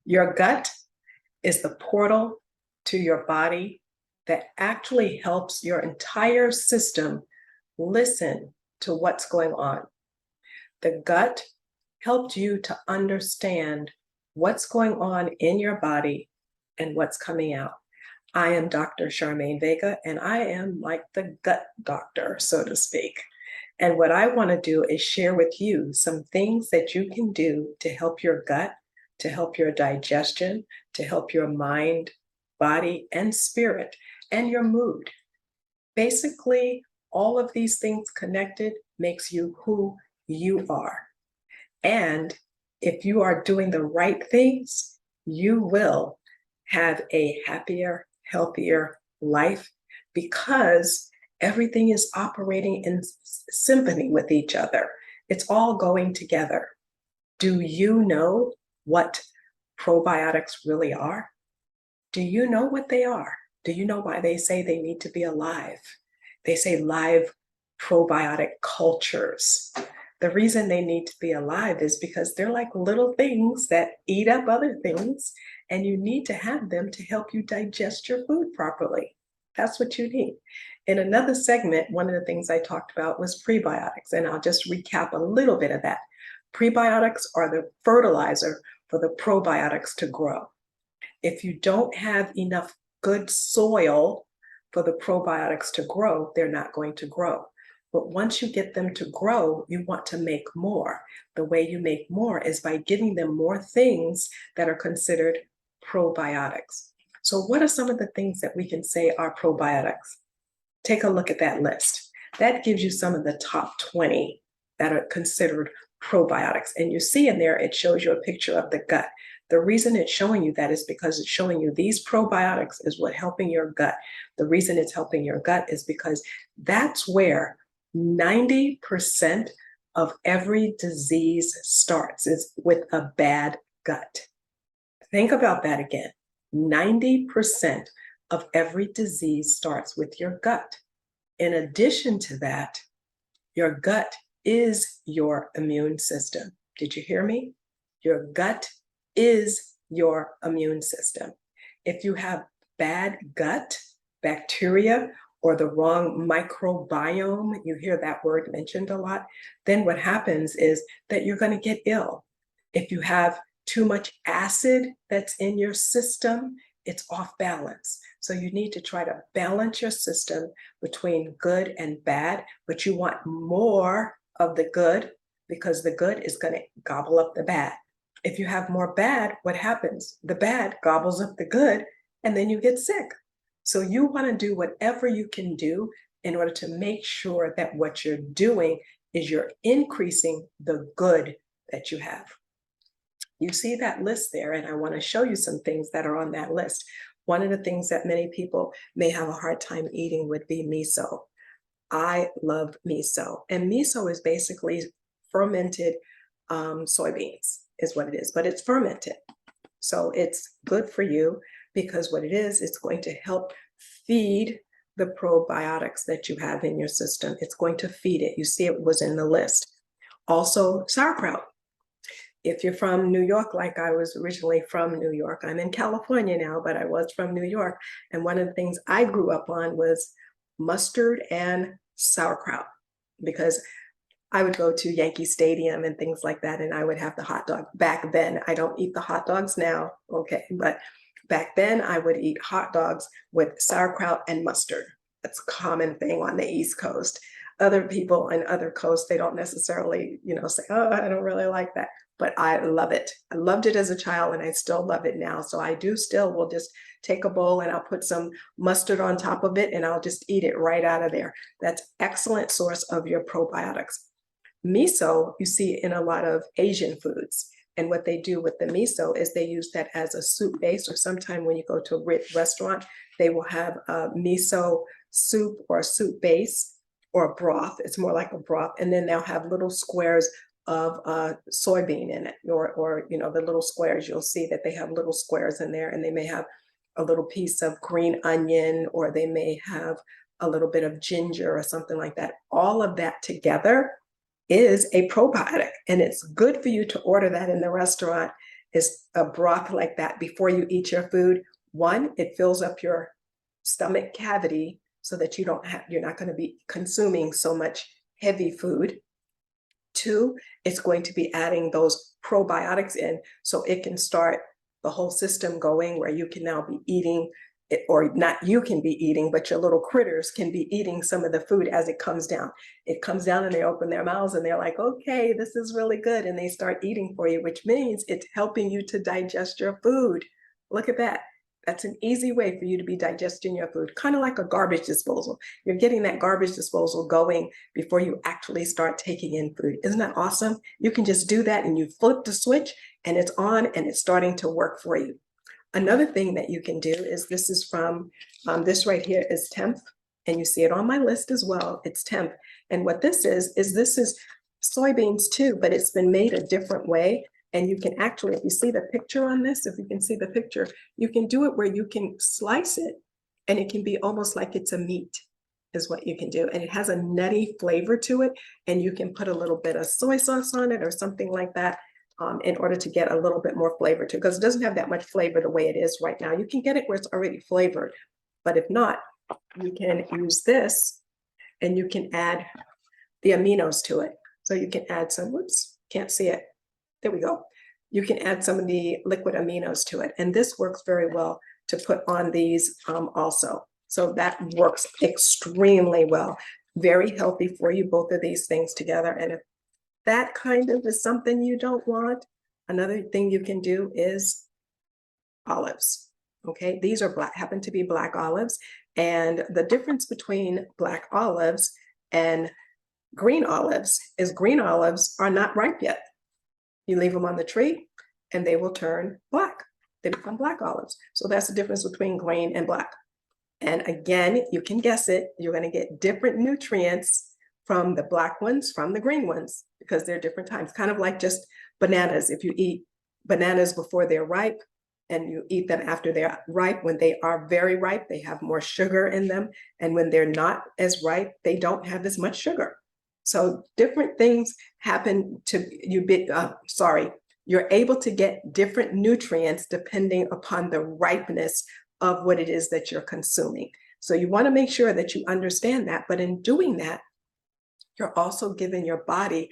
Your gut is the portal to your body that actually helps your entire system listen to what's going on. The gut helped you to understand what's going on in your body and what's coming out. I am Dr. Charmaine Vega, and I am like the gut doctor, so to speak. And what I want to do is share with you some things that you can do to help your gut, to help your digestion, to help your mind, body, and spirit, and your mood. Basically, all of these things connected makes you who you are. And if you are doing the right things, you will have a happier, healthier life because everything is operating in symphony with each other. It's all going together. Do you know what probiotics really are? Do you know what they are? Do you know why they say they need to be alive? They say live probiotic cultures. The reason they need to be alive is because they're like little things that eat up other things, and you need to have them to help you digest your food properly. That's what you need. In another segment, one of the things I talked about was prebiotics, and I'll just recap a little bit of that. Prebiotics are the fertilizer for the probiotics to grow. If you don't have enough good soil for the probiotics to grow, they're not going to grow. But once you get them to grow, you want to make more. The way you make more is by giving them more things that are considered probiotics. So what are some of the things that we can say are probiotics? Take a look at that list. That gives you some of the top 20 that are considered probiotics. And you see in there, it shows you a picture of the gut. The reason it's showing you that is because it's showing you these probiotics is what helping your gut. The reason it's helping your gut is because that's where 90% of every disease starts, is with a bad gut. Think about that again. 90% of every disease starts with your gut. In addition to that, your gut is your immune system. Did you hear me? Your gut is your immune system. If you have bad gut bacteria or the wrong microbiome, you hear that word mentioned a lot, then what happens is that you're going to get ill. If you have too much acid that's in your system, it's off balance. So you need to try to balance your system between good and bad, but you want more of the good because the good is going to gobble up the bad. If you have more bad, what happens? The bad gobbles up the good, and then you get sick. So you want to do whatever you can do in order to make sure that what you're doing is you're increasing the good that you have. You see that list there, and I want to show you some things that are on that list. One of the things that many people may have a hard time eating would be miso. I love miso, and miso is basically fermented soybeans is what it is, but it's fermented. So it's good for you because what it is, it's going to help feed the probiotics that you have in your system. It's going to feed it. You see, it was in the list. Also, sauerkraut. If you're from New York, like I was originally from New York, I'm in California now, but I was from New York. And one of the things I grew up on was mustard and sauerkraut, because I would go to Yankee Stadium and things like that, and I would have the hot dog. Back then, I don't eat the hot dogs now, okay, but back then I would eat hot dogs with sauerkraut and mustard. That's a common thing on the East Coast. Other people in other coasts, they don't necessarily, say, oh, I don't really like that, but I love it. I loved it as a child, and I still love it now. So I will just take a bowl and I'll put some mustard on top of it, and I'll just eat it right out of there. That's excellent source of your probiotics. Miso, you see in a lot of Asian foods. And what they do with the miso is they use that as a soup base, or sometime when you go to a restaurant, they will have a miso soup or a soup base or a broth. It's more like a broth. And then they'll have little squares of soybean in it, or the little squares. You'll see that they have little squares in there, and they may have a little piece of green onion, or they may have a little bit of ginger or something like that. All of that together is a probiotic, and it's good for you to order that in the restaurant is a broth like that before you eat your food. One, it fills up your stomach cavity so that you're not going to be consuming so much heavy food. Two, it's going to be adding those probiotics in so it can start the whole system going where you can now be eating it, or not you can be eating, but your little critters can be eating some of the food as it comes down. It comes down and they open their mouths and they're like, okay, this is really good. And they start eating for you, which means it's helping you to digest your food. Look at that. That's an easy way for you to be digesting your food, kind of like a garbage disposal. You're getting that garbage disposal going before you actually start taking in food. Isn't that awesome? You can just do that and you flip the switch and it's on and it's starting to work for you. Another thing that you can do is, this is from, this right here is Temp, and you see it on my list as well. It's Temp. And what this is soybeans too, but it's been made a different way. And you can actually, if you see the picture on this, if you can see the picture, you can do it where you can slice it and it can be almost like it's a meat is what you can do. And it has a nutty flavor to it. And you can put a little bit of soy sauce on it or something like that in order to get a little bit more flavor to it, because it doesn't have that much flavor the way it is right now. You can get it where it's already flavored, but if not, you can use this and you can add the aminos to it. So you can add some, whoops, can't see it. There we go. You can add some of the liquid aminos to it. And this works very well to put on these also. So that works extremely well. Very healthy for you, both of these things together. And if that kind of is something you don't want, another thing you can do is olives. Okay, these are happen to be black olives. And the difference between black olives and green olives is green olives are not ripe yet. You leave them on the tree and they will turn black. They become black olives. So that's the difference between green and black. And again, you can guess it. You're going to get different nutrients from the black ones, from the green ones, because they're different times. Kind of like just bananas. If you eat bananas before they're ripe and you eat them after they're ripe, when they are very ripe, they have more sugar in them. And when they're not as ripe, they don't have as much sugar. So different things happen to you. You're able to get different nutrients depending upon the ripeness of what it is that you're consuming. So you want to make sure that you understand that. But in doing that, you're also giving your body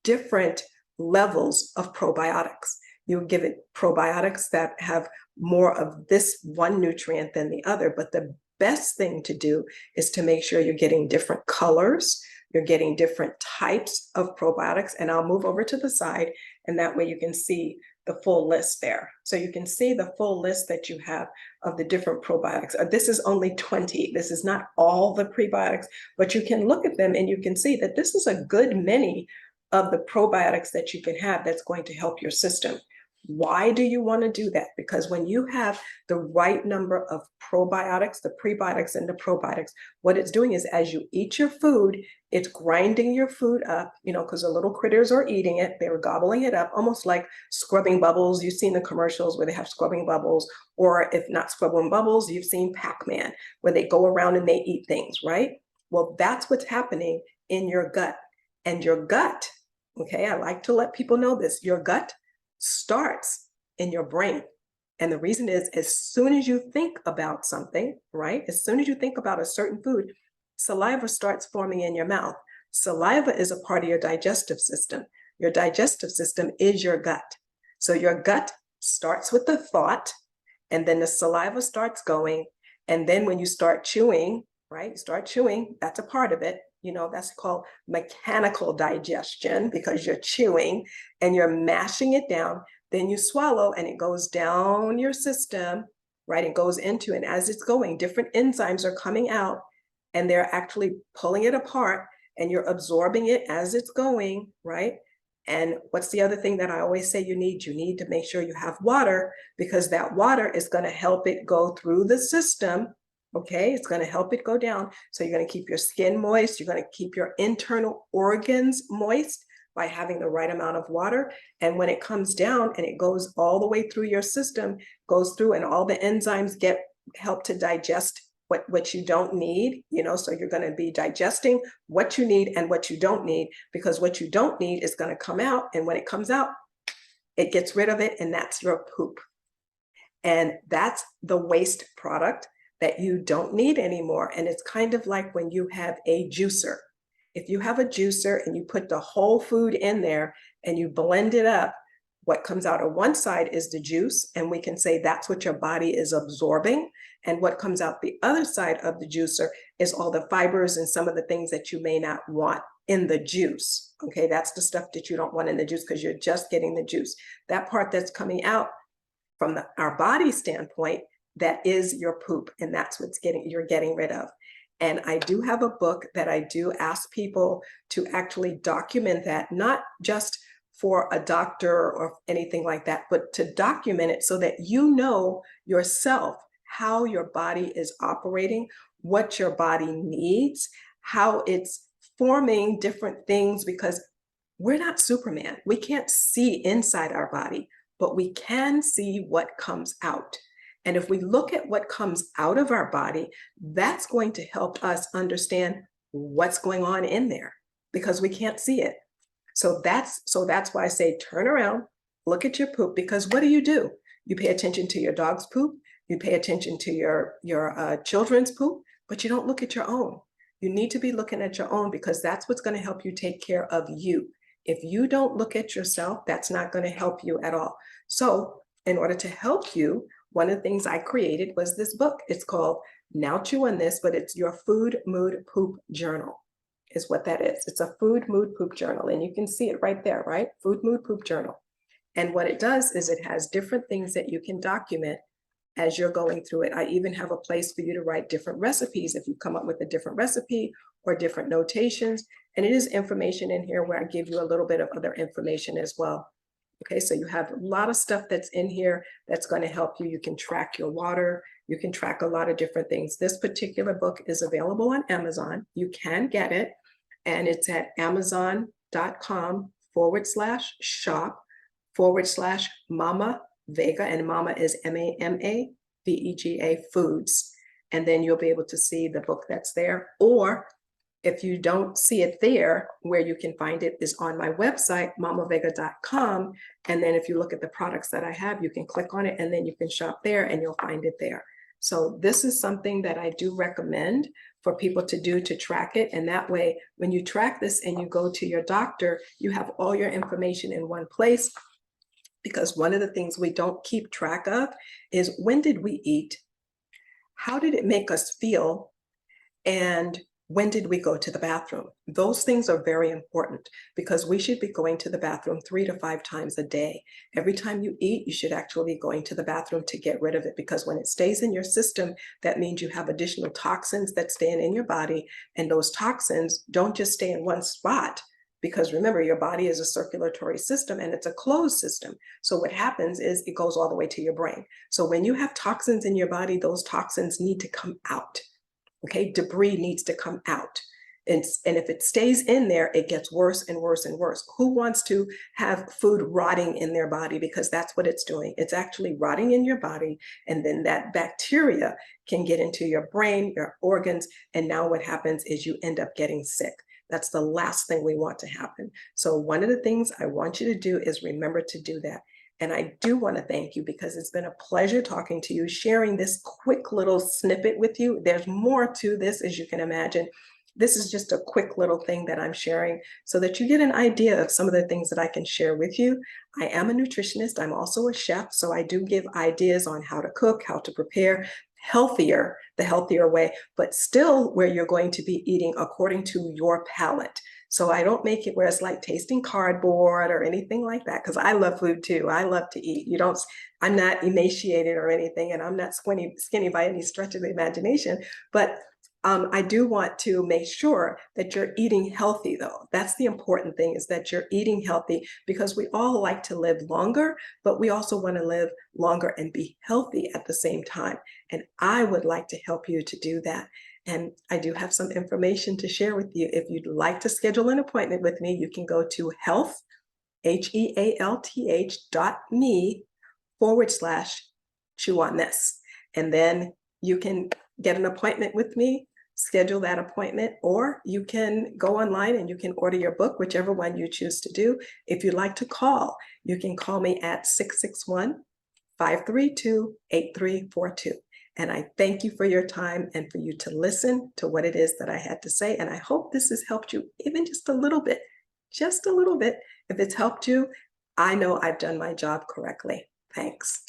different levels of probiotics. You give it probiotics that have more of this one nutrient than the other. But the best thing to do is to make sure you're getting different colors. You're getting different types of probiotics. And I'll move over to the side, and that way you can see the full list there. So you can see the full list that you have of the different probiotics. This is only 20. This is not all the prebiotics, but you can look at them and you can see that this is a good many of the probiotics that you can have that's going to help your system. Why do you want to do that? Because when you have the right number of probiotics, the prebiotics and the probiotics, what it's doing is as you eat your food, it's grinding your food up, because the little critters are eating it. They're gobbling it up, almost like scrubbing bubbles. You've seen the commercials where they have scrubbing bubbles, or if not scrubbing bubbles, you've seen Pac-Man, where they go around and they eat things, right? Well, that's what's happening in your gut. And your gut, okay, I like to let people know this, your gut starts in your brain. And the reason is, as soon as you think about something, right? As soon as you think about a certain food, saliva starts forming in your mouth. Saliva is a part of your digestive system. Your digestive system is your gut. So your gut starts with the thought, and then the saliva starts going. And then when you start chewing, right? You start chewing, that's a part of it. That's called mechanical digestion, because you're chewing and you're mashing it down. Then you swallow and it goes down your system, right? It goes into, and as it's going, different enzymes are coming out and they're actually pulling it apart, and you're absorbing it as it's going, right? And what's the other thing that I always say you need? You need to make sure you have water, because that water is going to help it go through the system. Okay, it's going to help it go down. So you're going to keep your skin moist. You're going to keep your internal organs moist by having the right amount of water. And when it comes down and it goes all the way through your system, goes through, and all the enzymes help to digest what you don't need, so you're going to be digesting what you need and what you don't need, because what you don't need is going to come out. And when it comes out, It gets rid of it, and that's your poop. And that's the waste product that you don't need anymore. And it's kind of like when you have a juicer. If you have a juicer and you put the whole food in there and you blend it up, what comes out of one side is the juice, and we can say that's what your body is absorbing. And what comes out the other side of the juicer is all the fibers and some of the things that you may not want in the juice. Okay, that's the stuff that you don't want in the juice because you're just getting the juice. That part that's coming out from our body standpoint, that is your poop, and that's what's you're getting rid of. And I do have a book that I do ask people to actually document that, not just for a doctor or anything like that, but to document it so that you know yourself how your body is operating, what your body needs, how it's forming different things, because we're not Superman. We can't see inside our body, but we can see what comes out. And if we look at what comes out of our body, that's going to help us understand what's going on in there, because we can't see it. So that's why I say turn around, look at your poop, because what do? You pay attention to your dog's poop, you pay attention to your children's poop, but you don't look at your own. You need to be looking at your own, because that's what's going to help you take care of you. If you don't look at yourself, that's not going to help you at all. So in order to help you, one of the things I created was this book. It's called Now Chew on This, but it's your Food, Mood, Poop Journal is what that is. It's a food, mood, poop journal. And you can see it right there, right? Food, mood, poop journal. And what it does is it has different things that you can document as you're going through it. I even have a place for you to write different recipes if you come up with a different recipe or different notations. And it is information in here where I give you a little bit of other information as well. Okay, so you have a lot of stuff that's in here that's going to help you. You can track your water. You can track a lot of different things. This particular book is available on Amazon. You can get it, and it's at amazon.com/shop/Mama Vega, and Mama is MAMAVEGA Foods. And then you'll be able to see the book that's there. Or if you don't see it there, where you can find it is on my website, mamavega.com. And then if you look at the products that I have, you can click on it and then you can shop there and you'll find it there. So this is something that I do recommend for people to do, to track it. And that way, when you track this and you go to your doctor, you have all your information in one place. Because one of the things we don't keep track of is, when did we eat? How did it make us feel? And when did we go to the bathroom? Those things are very important, because we should be going to the bathroom 3 to 5 times a day. Every time you eat, you should actually be going to the bathroom to get rid of it, because when it stays in your system, that means you have additional toxins that stay in your body. And those toxins don't just stay in one spot, because remember, your body is a circulatory system and it's a closed system. So what happens is it goes all the way to your brain. So when you have toxins in your body, those toxins need to come out. Okay, debris needs to come out. And if it stays in there, it gets worse and worse and worse. Who wants to have food rotting in their body? Because that's what it's doing. It's actually rotting in your body. And then that bacteria can get into your brain, your organs. And now what happens is you end up getting sick. That's the last thing we want to happen. So one of the things I want you to do is remember to do that. And I do want to thank you, because it's been a pleasure talking to you, sharing this quick little snippet with you. There's more to this, as you can imagine. This is just a quick little thing that I'm sharing so that you get an idea of some of the things that I can share with you. I am a nutritionist. I'm also a chef. So I do give ideas on how to cook, how to prepare healthier, the healthier way, but still where you're going to be eating according to your palate. So I don't make it where it's like tasting cardboard or anything like that, because I love food too. I love to eat. I'm not emaciated or anything, and I'm not skinny by any stretch of the imagination, but I do want to make sure that you're eating healthy, though. That's the important thing, is that you're eating healthy, because we all like to live longer, but we also want to live longer and be healthy at the same time. And I would like to help you to do that. And I do have some information to share with you. If you'd like to schedule an appointment with me, you can go to health.me/chew on this. And then you can get an appointment with me schedule that appointment, or you can go online and you can order your book, whichever one you choose to do. If you'd like to call, you can call me at 661-532-8342. And I thank you for your time and for you to listen to what it is that I had to say. And I hope this has helped you even just a little bit, just a little bit. If it's helped you, I know I've done my job correctly. Thanks.